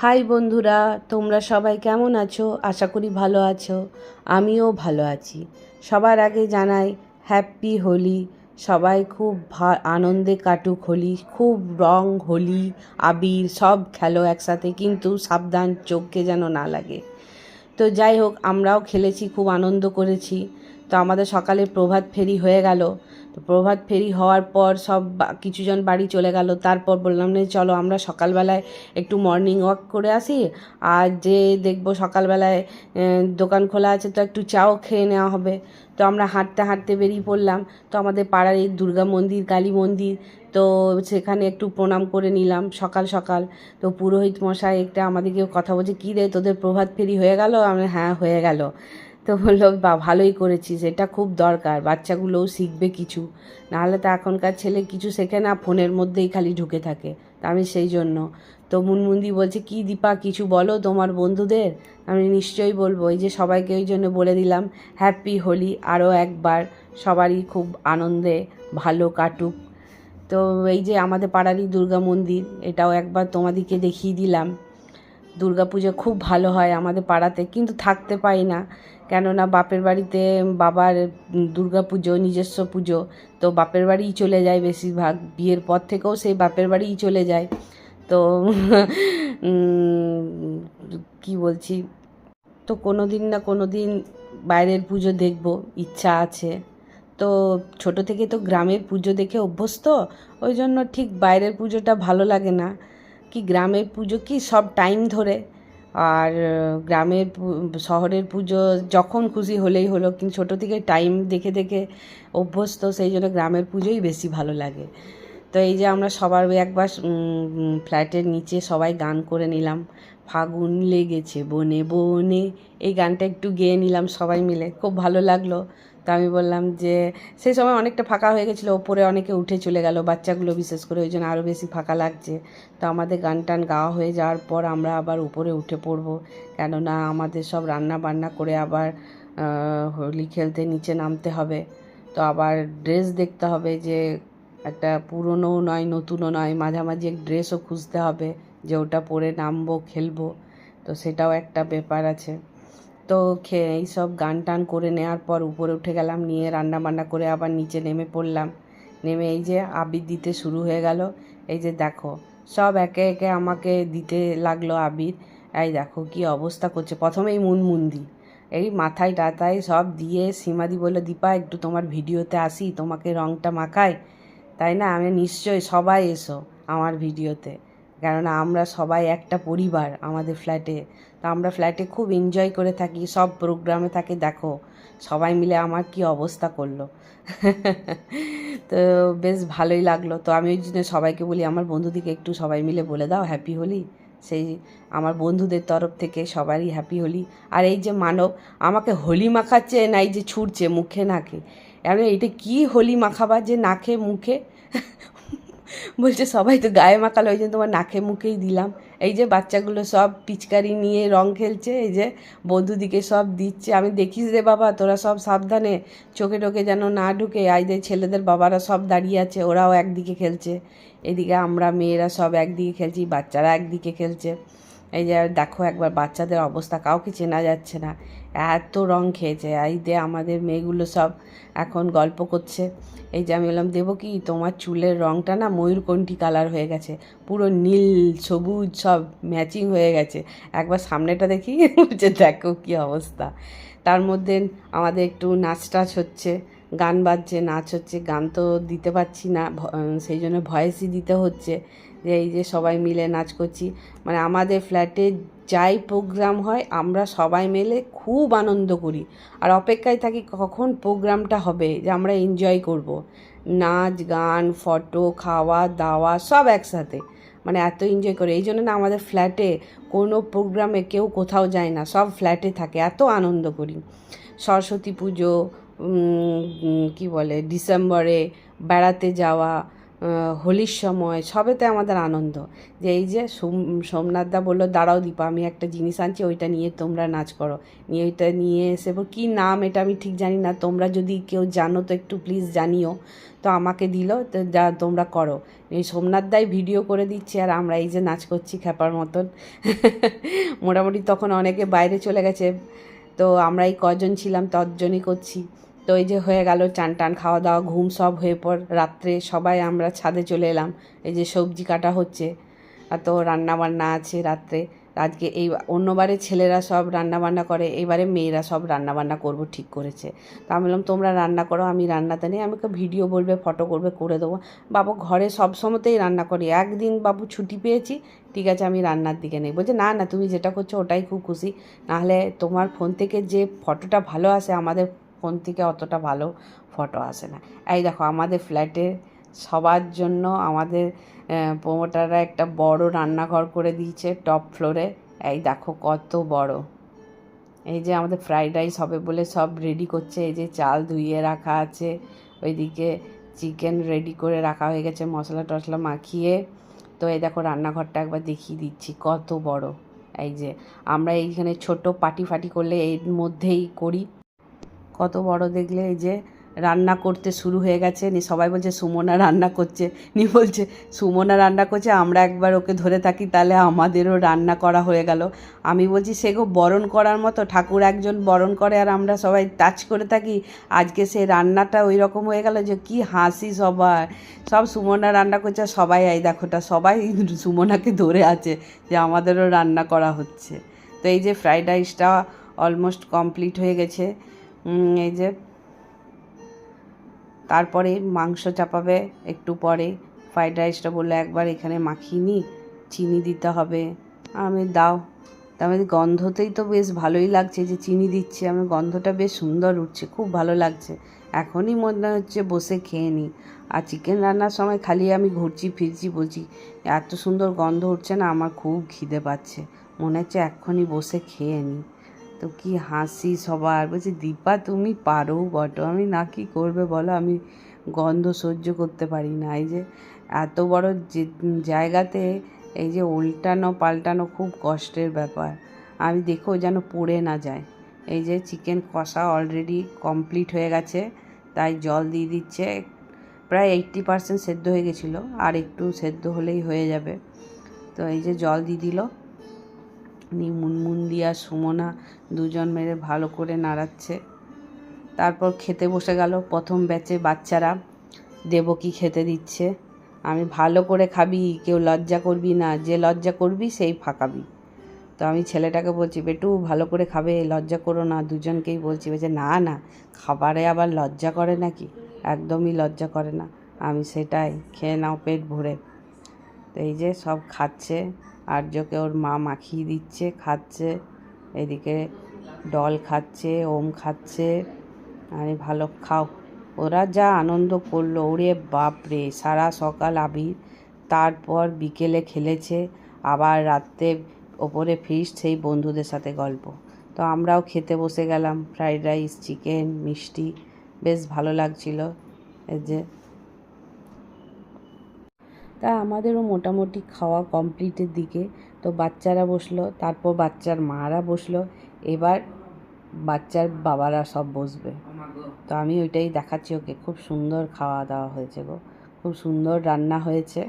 High বন্ধুরা, তোমরা সবাই কেমন আছো? আশা করি ভালো আছো। আমিও ভালো আছি। সবার আগে জানাই হ্যাপি হোলি। সবাই খুব আনন্দে কাটুক হোলি। খুব রং, হোলি, আবির সব খেলো একসাথে, কিন্তু সাবধান চোখকে যেন না লাগে। তো যাই হোক, আমরাও খেলেছি, খুব আনন্দ করেছি। তো আমাদের সকালে প্রভাত ফেরি হয়ে গেল। তো প্রভাত ফেরি হওয়ার পর সব কিছুজন বাড়ি চলে গেল। তারপর বললাম না, চলো আমরা সকালবেলায় একটু মর্নিং ওয়াক করে আসি। আর যে দেখবো সকালবেলায় দোকান খোলা আছে, তো একটু চাও খেয়ে নেওয়া হবে। তো আমরা হাঁটতে হাঁটতে বেরিয়ে পড়লাম। তো আমাদের পাড়ার এই দুর্গা মন্দির, কালী মন্দির, তো সেখানে একটু প্রণাম করে নিলাম সকাল সকাল। তো পুরোহিত মশাই একটা আমাদেরকে কথা বলছে, কী রে তোদের প্রভাত ফেরি হয়ে গেল? আমরা হ্যাঁ হয়ে গেল। তো বললো, বা ভালোই করেছিস, এটা খুব দরকার, বাচ্চাগুলোও শিখবে কিছু। নাহলে তো এখনকার ছেলে কিছু শেখে না, ফোনের মধ্যেই খালি ঢুকে থাকে। তা আমি সেই জন্য। তো মুনমুন্দি বলছে, কি দীপা কিছু বলো তোমার বন্ধুদের। আমি নিশ্চয়ই বলবো। এই যে সবাইকে ওই জন্য বলে দিলাম হ্যাপি হোলি আরও একবার। সবারই খুব আনন্দে ভালো কাটুক। তো এই যে আমাদের পাড়ারই দুর্গা মন্দির, এটাও একবার তোমাদেরকে দেখিয়ে দিলাম। দুর্গা পুজো খুব ভালো হয় আমাদের পাড়াতে, কিন্তু থাকতে পাই না, কেননা বাপের বাড়িতে বাবার দুর্গা পুজো নিজস্ব পুজো। তো বাপের বাড়িই চলে যায় বেশিরভাগ, বিয়ের পর থেকেও সেই বাপের বাড়িই চলে যায়। তো কি বলছি, তো কোনো দিন না কোনো দিন বাইরের পুজো দেখব, ইচ্ছা আছে। তো ছোটো থেকে তো গ্রামের পুজো দেখে অভ্যস্ত, ওই জন্য ঠিক বাইরের পুজোটা ভালো লাগে না। কি গ্রামের পুজো কি সব টাইম ধরে, আর গ্রামের শহরের পুজো যখন খুশি হলেই হলো, কিন্তু ছোটো থেকে টাইম দেখে দেখে অভ্যস্ত, সেই জন্য গ্রামের পুজোই বেশি ভালো লাগে। তো এই যে আমরা সবার একবার ফ্ল্যাটের নিচে সবাই গান করে নিলাম, ফাগুন লেগেছে বনে বনে, এই গানটা একটু গেয়ে নিলাম সবাই মিলে, খুব ভালো লাগলো। তো আমি বললাম যে সেই সময় অনেকটা ফাঁকা হয়ে গেছিলো, ওপরে অনেকে উঠে চলে গেল, বাচ্চাগুলো বিশেষ করে, ওই জন্য আরও বেশি ফাঁকা লাগছে। তো আমাদের গান টান গাওয়া হয়ে যাওয়ার পর আমরা আবার উপরে উঠে পড়বো, কেননা আমাদের সব রান্না বান্না করে আবার হোলি খেলতে নিচে নামতে হবে। তো আবার ড্রেস দেখতে হবে, যে একটা পুরনোও নয় নতুনও নয়, মাঝামাঝি এক ড্রেসও খুঁজতে হবে, যে ওটা পরে নামবো খেলবো। তো সেটাও একটা ব্যাপার আছে। তো এইসব গান টান করে নেওয়ার পর উপরে উঠে গেলাম, নিয়ে রান্না বান্না করে আবার নিচে নেমে পড়লাম। নেমে এই যে আবির দিতে শুরু হয়ে গেল। এই যে দেখো, সব একে একে আমাকে দিতে লাগলো আবির। এই দেখো কি অবস্থা করছে। প্রথমেই মুনমুন্দি এই মাথায় টাথায় সব দিয়ে, সীমাদি বলল, দীপা একটু তোমার ভিডিওতে আসি, তোমাকে রঙটা মাখাই। তাই না, আমি নিশ্চয়ই, সবাই এসো আমার ভিডিওতে, কেননা আমরা সবাই একটা পরিবার আমাদের ফ্ল্যাটে। তো আমরা ফ্ল্যাটে খুব এনজয় করে থাকি, সব প্রোগ্রামে থাকে। দেখো সবাই মিলে আমার কি অবস্থা করলো। তো বেশ ভালোই লাগলো। তো আমি ওই জন্য সবাইকে বলি, আমার বন্ধুদিকে একটু সবাই মিলে বলে দাও হ্যাপি হোলি। সেই আমার বন্ধুদের তরফ থেকে সবারই হ্যাপি হোলি। আর এই যে মানব আমাকে হোলি মাখাচ্ছে, না এই যে ছুটছে মুখে নাকে, আমি এটা কি হোলি মাখাবার যে নাকে মুখে। বলছে সবাই তো গায়ে মাখালো, ওই জন্য তোমার নাকে মুখেই দিলাম। এই যে বাচ্চাগুলো সব পিচকারি নিয়ে রং খেলছে, এই যে বন্ধুদিকে সব দিচ্ছে। আমি দেখিস রে বাবা, তোরা সব সাবধানে, চোখে টোকে যেন না ঢুকে। আইদের ছেলেদের বাবারা সব দাঁড়িয়ে আছে, ওরাও একদিকে খেলছে, এদিকে আমরা মেয়েরা সব একদিকে খেলছি, বাচ্চারা একদিকে খেলছে। এই যে দেখো একবার বাচ্চাদের অবস্থা, কাউকে চেনা যাচ্ছে না, এত রং খেয়েছে। এই যে আমাদের মেয়েগুলো সব এখন গল্প করছে। এই যে আমি বললাম, দেবো কি তোমার চুলের রঙটা না ময়ূরকণ্ঠী কালার হয়ে গেছে, পুরো নীল সবুজ সব ম্যাচিং হয়ে গেছে। একবার সামনেটা দেখি, বলছে দেখো কী অবস্থা। তার মধ্যে আমাদের একটু নাচ টাচ হচ্ছে, গান বাজছে, নাচ হচ্ছে। গান তো দিতে পারছি না, সেই জন্য ভয়েসই দিতে হচ্ছে, যে এই যে সবাই মিলে নাচ করছি। মানে আমাদের ফ্ল্যাটে যাই প্রোগ্রাম হয় আমরা সবাই মিলে খুব আনন্দ করি, আর অপেক্ষায় থাকি কখন প্রোগ্রামটা হবে, যে আমরা এনজয় করব। নাচ গান ফটো খাওয়া দাওয়া সব একসাথে, মানে এত এনজয় করে। এই জন্য না আমাদের ফ্ল্যাটে কোনো প্রোগ্রামে কেউ কোথাও যায় না, সব ফ্ল্যাটে থাকে, এত আনন্দ করি। সরস্বতী পুজো, কি বলে, ডিসেম্বরে বেড়াতে যাওয়া, হোলির সময় সবেতে আমাদের আনন্দ। যে এই যে সোমনাথদা বললো দাঁড়াও দীপা আমি একটা জিনিস আনছি ওইটা নিয়ে তোমরা নাচ করো, নিয়ে ওইটা নিয়ে এসে কী নাম এটা আমি ঠিক জানি না, তোমরা যদি কেউ জানো তো একটু প্লিজ জানিও। তো আমাকে দিল, তো যা তোমরা করো। এই সোমনাথদাই ভিডিও করে দিচ্ছে আর আমরা এই যে নাচ করছি খ্যাপার মতন। মোটামুটি তখন অনেকে বাইরে চলে গেছে, তো আমরা এই কজন ছিলাম ততজনই করছি। তো এই যে হয়ে গেল চান টান খাওয়া দাওয়া ঘুম সব হয়ে পর রাত্রে সবাই আমরা ছাদে চলে এলাম। এই যে সবজি কাটা হচ্ছে আর তো রান্নাবান্না আছে রাত্রে। আজকে এই অন্যবারে ছেলেরা সব রান্নাবান্না করে, এবারে মেয়েরা সব রান্নাবান্না করবো ঠিক করেছে। তো আমি বললাম তোমরা রান্না করো, আমি রান্নাতে নেই, আমাকে ভিডিও বলবে ফটো করবে করে দেবো। বাবু ঘরে সব সময়তেই রান্না করি, একদিন বাবু ছুটি পেয়েছি ঠিক আছে আমি রান্নার দিকে নেই। বলছে না না তুমি যেটা করছো ওটাই খুব খুশি, নাহলে তোমার ফোন থেকে যে ফটোটা ভালো আসে আমাদের ফোন থেকে অতটা ভালো ফটো আসে না। এই দেখো আমাদের ফ্ল্যাটে সবার জন্য আমাদের প্রোমোটাররা একটা বড় রান্নাঘর করে দিয়েছে টপ ফ্লোরে। এই দেখো কত বড়। এই যে আমাদের ফ্রাইড রাইস হবে বলে সব রেডি করছে, এই যে চাল ধুইয়ে রাখা আছে, ওইদিকে চিকেন রেডি করে রাখা হয়ে গেছে মশলা টশলা মাখিয়ে। তো এই দেখো রান্নাঘরটা একবার দেখিয়ে দিচ্ছি কত বড়। এই যে আমরা এইখানে ছোট পার্টি ফাটি করলে এর মধ্যেই করি। কত বড় দেখলে। এই যে রান্না করতে শুরু হয়ে গেছে, সবাই বলছে সুমনা রান্না করছে, বলছে সুমনা রান্না করছে আমরা একবার ওকে ধরে থাকি তাহলে আমাদেরও রান্না করা হয়ে গেল। আমি বলছি সেগো বরণ করার মতো, ঠাকুর একজন বরণ করে আর আমরা সবাই টাচ করে থাকি, আজকে সে রান্নাটা ওই রকম হয়ে গেল যে কি হাসি সবাই। সব সুমনা রান্না করছে, সবাই এই দেখোটা সবাই সুমনাকে ধরে আছে যে আমাদেরও রান্না করা হচ্ছে। তো এই যে ফ্রাইড রাইসটা অলমোস্ট কমপ্লিট হয়ে গেছে। এই যে তারপরে মাংস চাপাবে একটু পরে। ফ্রাইড রাইসটা বললো একবার এখানে মাখিয়ে নিই, চিনি দিতে হবে। আমি দাও, তার গন্ধতেই তো বেশ ভালোই লাগছে যে চিনি দিচ্ছে, আমি গন্ধটা বেশ সুন্দর উঠছে, খুব ভালো লাগছে। এখনই মনে হচ্ছে বসে খেয়ে নিই। আর চিকেন রান্নার সময় খালি আমি ঘুরছি ফিরছি বলছি এত সুন্দর গন্ধ উঠছে না, আমার খুব খিদে পাচ্ছে, মনে হচ্ছে এক্ষুনি বসে খেয়ে নিই। তো কি হাসি সবার, বলছি দীপা তুমি পারো বটো, আমি না কি করবে বলো, আমি গন্ধ সহ্য করতে পারি না। এই যে এত বড় যে জায়গাতে এই যে উল্টানো পাল্টানো খুব কষ্টের ব্যাপার, আমি দেখো যেন পড়ে না যায়। এই যে চিকেন কষা অলরেডি কমপ্লিট হয়ে গেছে, তাই জল দিয়ে দিচ্ছে। প্রায় 80% সেদ্ধ হয়ে গেছিলো, আর একটু সেদ্ধ হলেই হয়ে যাবে। তো এই যে জল দিয়ে দিল, মুনমুন দিয়া সুমনা দুজন মেরে ভালো করে নাড়াচ্ছে। তারপর খেতে বসে গেল প্রথম ব্যাচে বাচ্চারা, দেবকী খেতে দিচ্ছে। আমি ভালো করে খাবি, কেউ লজ্জা করবি না, যে লজ্জা করবি সেই ফাঁকাবি। তো আমি ছেলেটাকে বলছি বেটু ভালো করে খাবে, লজ্জা করো না, দুজনকেই বলছি। বলছে না না খাবারে আবার লজ্জা করে নাকি, একদমই লজ্জা করে না। আমি সেটাই, খেয়ে নাও পেট ভরে। তো এই যে সব খাচ্ছে, আর্যকে ওর মা মাখিয়ে দিচ্ছে, খাচ্ছে। এদিকে ডল খাচ্ছে, ওম খাচ্ছে। আরে ভালো খাও। ওরা যা আনন্দ করলো, ওরে বাপরে, সারা সকাল আবির, তারপর বিকেলে খেলেছে, আবার রাত্রে ওপরে ফিস্ট, সেই বন্ধুদের সাথে গল্প। তো আমরাও খেতে বসে গেলাম, ফ্রাইড রাইস চিকেন মিষ্টি, বেশ ভালো লাগছিল। এই যে তা আমাদেরও মোটামুটি খাওয়া কমপ্লিটের দিকে। তো বাচ্চারা বসলো, তারপর বাচ্চার মারা বসলো, এবার বাচ্চার বাবারা সব বসবে। তো আমি ওইটাই দেখাচ্ছি ওকে, খুব সুন্দর খাওয়া দাওয়া হয়েছে গো, খুব সুন্দর রান্না হয়েছে।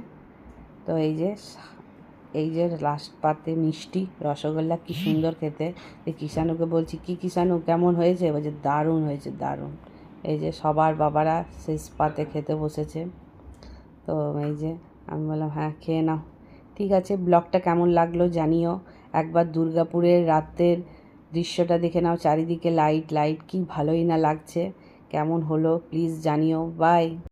তো এই যে লাস্ট পাতে মিষ্টি রসগোল্লা, কি সুন্দর খেতে। এই কিষাণুকে বলছি কি কিষাণু কেমন হয়েছে, বলছে দারুণ হয়েছে দারুণ। এই যে সবার বাবারা শেষ পাতে খেতে বসেছে। তো এই যে আমি বললাম হ্যাঁ খেয়ে নাও। ঠিক আছে, ব্লগটা কেমন লাগলো জানিও। একবার দুর্গাপুরের রাতের দৃশ্যটা দেখে নাও, চারিদিকে লাইট লাইট, কি ভালোই না লাগছে। কেমন হলো প্লিজ জানিও। বাই।